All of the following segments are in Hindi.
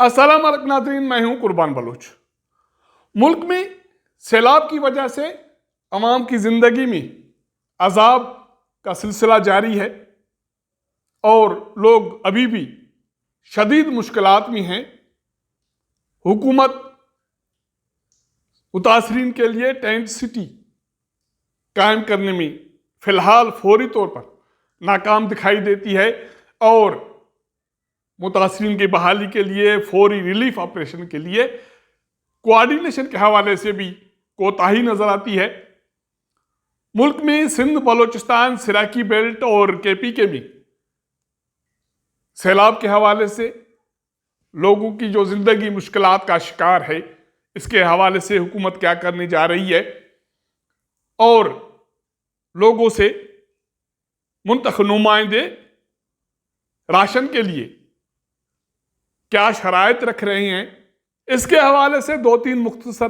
अस्सलाम वालेकुम नाज़रीन, मैं हूं कुर्बान बलूच। मुल्क में सैलाब की वजह से अवाम की ज़िंदगी में अजाब का सिलसिला जारी है और लोग अभी भी शदीद मुश्किलात में हैं। हुकूमत मुतासरीन के लिए टेंट सिटी कायम करने में फ़िलहाल फौरी तौर पर नाकाम दिखाई देती है और मुतासरीन की बहाली के लिए, फौरी रिलीफ ऑपरेशन के लिए कोऑर्डिनेशन के हवाले से भी कोताही नजर आती है। मुल्क में सिंध, बलोचिस्तान, सिराकी बेल्ट और केपीके में सैलाब के हवाले से लोगों की जो जिंदगी मुश्किलात का शिकार है, इसके हवाले से हुकूमत क्या करने जा रही है और लोगों से मुंतखब नुमाइंदे राशन के लिए क्या शराइत रख रहे हैं, इसके हवाले से 2-3 मुख्तसर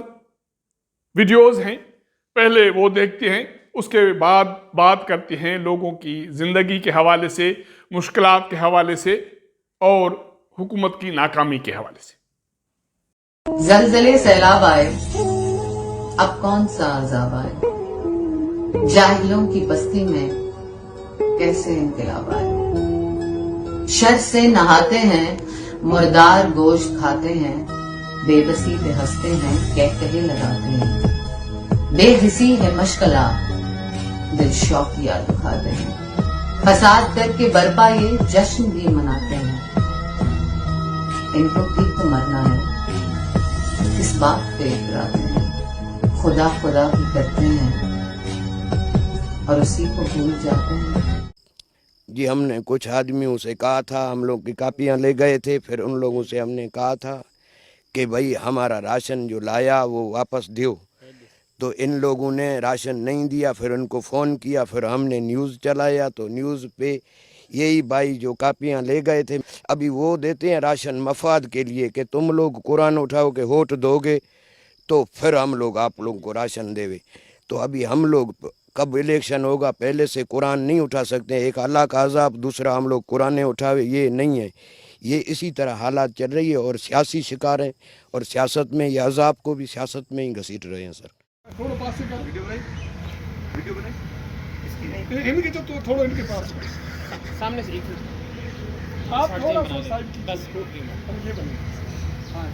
वीडियोज़ हैं। पहले वो देखते हैं, उसके बाद बात करते हैं लोगों की ज़िंदगी के हवाले से, मुश्किलात के हवाले से और हुकूमत की नाकामी के हवाले से। जलजले सैलाब आए, अब कौन सा अजाब आए, जाहिलों की बस्ती में कैसे इनकलाब आए। शर से नहाते हैं, मुर्दार गोश्त खाते हैं, बेबसी पे हंसते हैं, कहकहे लगाते हैं। बेहिसी है मशकला, दिल शौकिया दुखाते हैं। फसाद करके बरपा ये जश्न भी मनाते हैं। इनको भी तो मरना है, किस बात पे इतराते हैं। खुदा खुदा भी करते हैं और उसी को भूल जाते हैं। जी, हमने कुछ आदमियों से कहा था, हम लोग की कापियाँ ले गए थे, फिर उन लोगों से हमने कहा था कि भाई हमारा राशन जो लाया वो वापस दो। तो इन लोगों ने राशन नहीं दिया, फिर उनको फ़ोन किया, फिर हमने न्यूज़ चलाया तो न्यूज़ पे यही भाई जो कापियाँ ले गए थे, अभी वो देते हैं राशन मफाद के लिए कि तुम लोग कुरान उठाओ के वोट दोगे तो फिर हम लोग आप लोगों को राशन देवे। तो अभी हम लोग कब इलेक्शन होगा, पहले से कुरान नहीं उठा सकते। एक अल्लाह का अज़ाब, दूसरा हम लोग कुरान उठावे, ये नहीं है। ये इसी तरह हालात चल रही है और सियासी शिकार हैं और सियासत में ये अज़ाब को भी सियासत में ही घसीट रहे हैं। सर थोड़ा पास से कर, वीडियो बनाई इसकी इनके तो थोड़ा इनके पास सामने से एक आप थोड़ा सा साइड की बस ये बने। हाँ,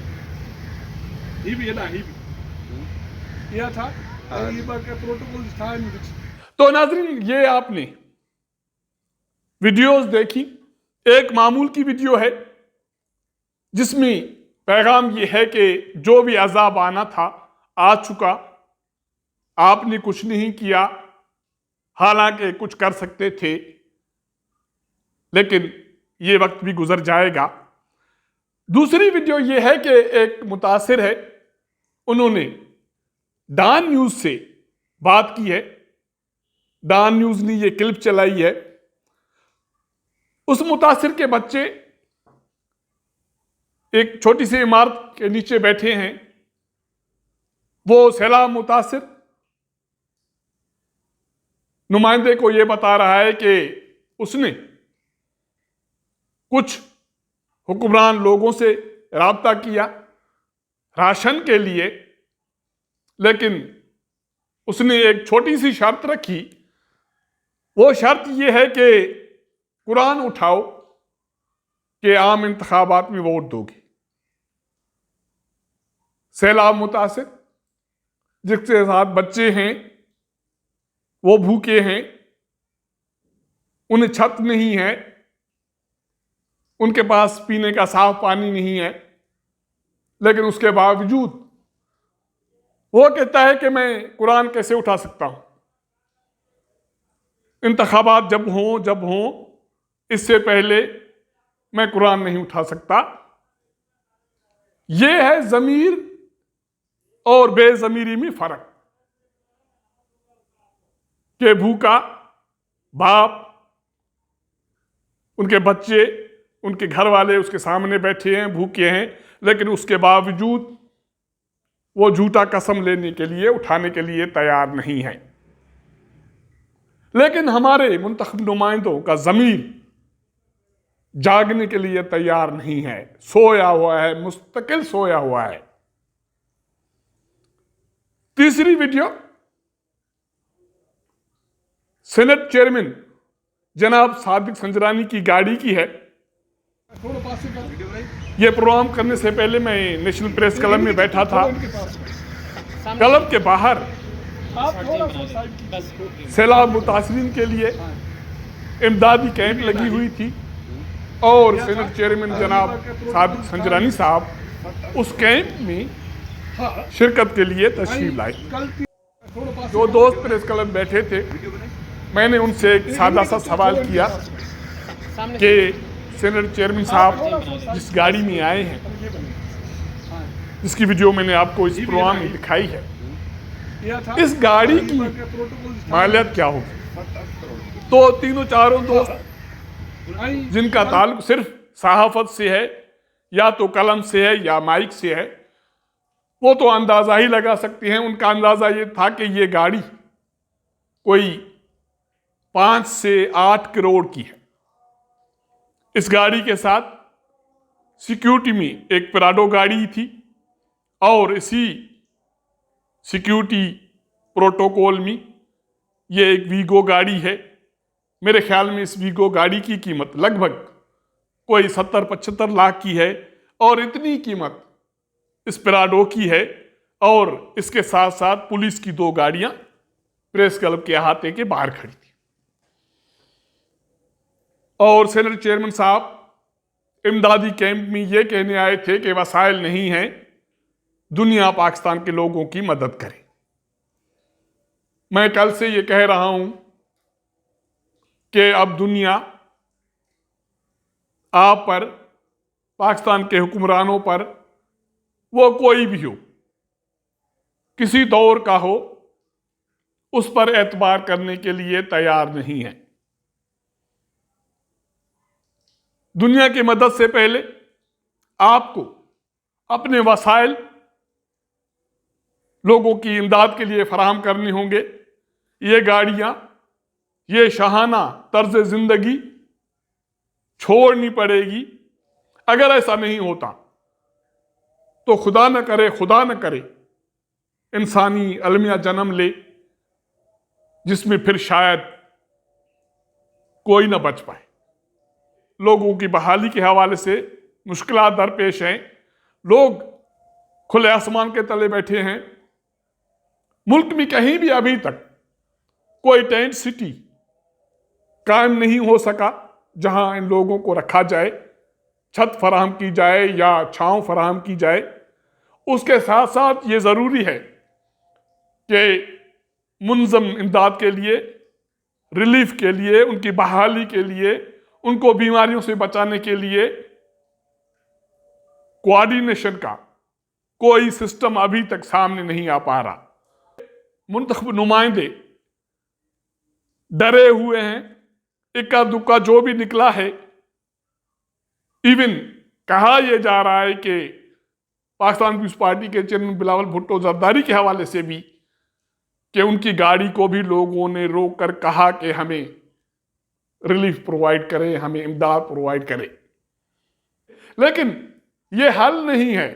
ये भी है ना, ये भी यह था और ये बार का प्रोटोकॉल था नहीं। तो नाज़रीन, ये आपने वीडियोस देखी, एक मामूल की वीडियो है जिसमें पैगाम ये है कि जो भी अजाब आना था आ चुका, आपने कुछ नहीं किया, हालांकि कुछ कर सकते थे, लेकिन ये वक्त भी गुजर जाएगा। दूसरी वीडियो ये है कि एक मुतासिर है, उन्होंने डान न्यूज़ से बात की है। डान न्यूज़ ने ये क्लिप चलाई है। उस मुतासिर के बच्चे एक छोटी सी इमारत के नीचे बैठे हैं। वो सैलाब मुतासिर नुमाइंदे को यह बता रहा है कि उसने कुछ हुक्मरान लोगों से राब्ता किया राशन के लिए, लेकिन उसने एक छोटी सी शर्त रखी। वो शर्त यह है कि कुरान उठाओ कि आम इंतखाबात में वोट दोगे। सैलाब मुतासिर जिसके साथ बच्चे हैं, वो भूखे हैं, उन्हें छत नहीं है, उनके पास पीने का साफ पानी नहीं है, लेकिन उसके बावजूद वो कहता है कि मैं कुरान कैसे उठा सकता हूं। इंतखाबात जब हों, इससे पहले मैं कुरान नहीं उठा सकता। यह है ज़मीर और बेज़मीरी में फर्क कि भूखा बाप, उनके बच्चे, उनके घर वाले उसके सामने बैठे हैं, भूखे हैं, लेकिन उसके बावजूद वो झूठा कसम लेने के लिए, उठाने के लिए तैयार नहीं है। लेकिन हमारे मुंतखब नुमाइंदों का ज़मीर जागने के लिए तैयार नहीं है, सोया हुआ है, मुस्तकिल सोया हुआ है। तीसरी वीडियो सेनेट चेयरमैन जनाब सादिक संजरानी की गाड़ी की है। यह प्रोग्राम करने से पहले मैं नेशनल प्रेस क्लब में बैठा था। क्लब के बाहर सैलाब मुतासरीन के लिए इमदादी कैंप लगी हुई थी और सेनेट चेयरमैन जनाब सादिक संजरानी साहब उस कैंप में शिरकत के लिए तशरीफ लाए। जो दोस्त प्रेस क्लब में बैठे थे, मैंने उनसे एक सादा सा सवाल किया कि सेनेट चेयरमैन साहब जिस गाड़ी में आए हैं, जिसकी वीडियो मैंने आपको इस प्रोग्राम में दिखाई है, इस गाड़ी की मालियत क्या होगी? तो तीनों चारों दोस्त जिनका ताल्लुक सिर्फ सहाफत से है, या तो कलम से है या माइक से है, वो तो अंदाजा ही लगा सकते हैं। उनका अंदाजा ये था कि ये गाड़ी कोई 5 से 8 करोड़ की है। इस गाड़ी के साथ सिक्योरिटी में एक प्राडो गाड़ी थी और इसी सिक्योरिटी प्रोटोकॉल में ये एक वीगो गाड़ी है। मेरे ख्याल में इस वीगो गाड़ी की कीमत लगभग कोई 70-75 लाख की है और इतनी कीमत इस प्राडो की है। और इसके साथ साथ पुलिस की 2 गाड़ियां प्रेस क्लब के अहाते के बाहर खड़ी थी। और सेनेट चेयरमैन साहब इमदादी कैंप में ये कहने आए थे कि वसाइल नहीं हैं, दुनिया पाकिस्तान के लोगों की मदद करे। मैं कल से ये कह रहा हूं कि अब दुनिया आप पर, पाकिस्तान के हुक्मरानों पर, वो कोई भी हो, किसी दौर का हो, उस पर एतबार करने के लिए तैयार नहीं है। दुनिया की मदद से पहले आपको अपने वसाइल लोगों की इमदाद के लिए फराहम करने होंगे। ये गाड़ियां, ये शाहाना तर्ज जिंदगी छोड़नी पड़ेगी। अगर ऐसा नहीं होता तो खुदा न करे इंसानी अलमिया जन्म ले, जिसमें फिर शायद कोई न बच पाए। लोगों की बहाली के हवाले से मुश्किलात दरपेश हैं। लोग खुले आसमान के तले बैठे हैं। मुल्क में कहीं भी अभी तक कोई टेंट सिटी कायम नहीं हो सका जहां इन लोगों को रखा जाए, छत फराहम की जाए या छांव फराहम की जाए। उसके साथ साथ ये ज़रूरी है कि मुनज़म इमदाद के लिए, रिलीफ के लिए, उनकी बहाली के लिए, उनको बीमारियों से बचाने के लिए कोऑर्डिनेशन का कोई सिस्टम अभी तक सामने नहीं आ पा रहा। मुंतखब नुमाइंदे डरे हुए हैं। इक्का दुक्का जो भी निकला है, इवन कहा यह जा रहा है कि पाकिस्तान पीपल्स पार्टी के चेयरमैन बिलावल भुट्टो जरदारी के हवाले से भी कि उनकी गाड़ी को भी लोगों ने रोक कर कहा कि हमें रिलीफ प्रोवाइड करें, हमें इमदाद प्रोवाइड करें। लेकिन यह हल नहीं है।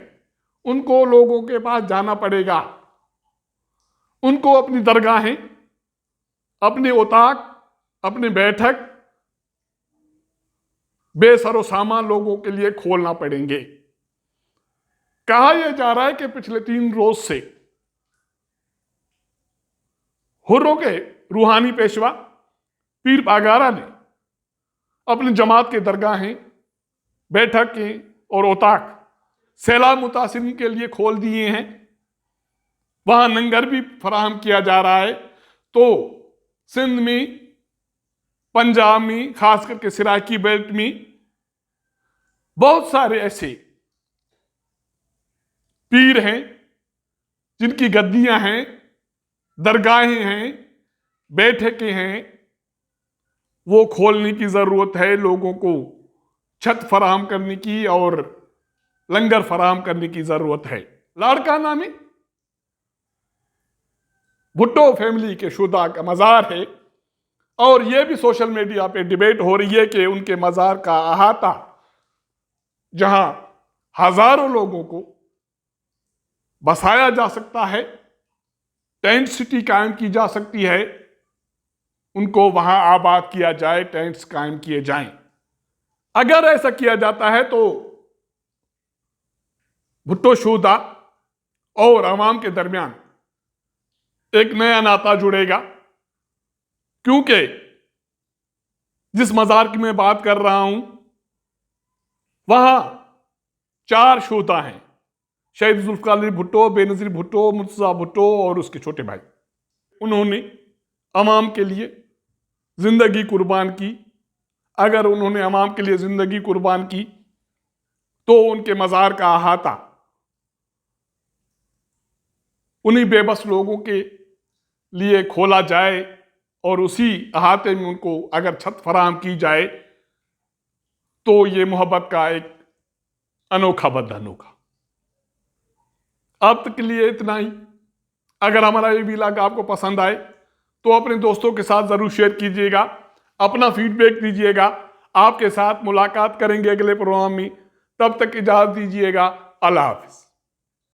उनको लोगों के पास जाना पड़ेगा। उनको अपनी दरगाहें, अपने ओताक, अपने बैठक बेसरो सामान लोगों के लिए खोलना पड़ेंगे। कहा यह जा रहा है कि पिछले 3 रोज से हुर्रों के रूहानी पेशवा पीर बागारा ने अपनी जमात के दरगाहें, बैठकें और ओताक सैलाब मुतासिरीन के लिए खोल दिए हैं। वहां लंगर भी फराहम किया जा रहा है। तो सिंध में, पंजाब में, खास करके सिराकी बेल्ट में बहुत सारे ऐसे पीर हैं जिनकी गद्दियां हैं, दरगाहें हैं, बैठकें हैं। वो खोलने की जरूरत है। लोगों को छत फराहम करने की और लंगर फराहम करने की जरूरत है। लाड़काना में भुट्टो फैमिली के शुदा का मज़ार है। और ये भी सोशल मीडिया पे डिबेट हो रही है कि उनके मज़ार का अहाता, जहां हजारों लोगों को बसाया जा सकता है, टेंट सिटी कायम की जा सकती है, उनको वहां आबाद किया जाए, टेंट्स कायम किए जाएं। अगर ऐसा किया जाता है तो भुट्टो शोधा और अवाम के दरमियान एक नया नाता जुड़ेगा, क्योंकि जिस मज़ार की मैं बात कर रहा हूं वहां 4 शोधा हैं, शहीद जुल्फ़िकार अली भुट्टो, बेनज़ीर भुट्टो, मुर्तज़ा भुट्टो और उसके छोटे भाई। उन्होंने अवाम के लिए जिंदगी कुर्बान की। अगर उन्होंने अवाम के लिए जिंदगी कुर्बान की तो उनके मज़ार का अहाता उन्हीं बेबस लोगों के लिए खोला जाए और उसी अहाते में उनको अगर छत फराहम की जाए तो ये मोहब्बत का एक अनोखा बंधन होगा। अब तक के लिए इतना ही। अगर हमारा ये व्लॉग आपको पसंद आए तो अपने दोस्तों के साथ जरूर शेयर कीजिएगा, अपना फीडबैक दीजिएगा। आपके साथ मुलाकात करेंगे अगले प्रोग्राम में। तब तक इजाजत दीजिएगा। अल्लाह हाफिज।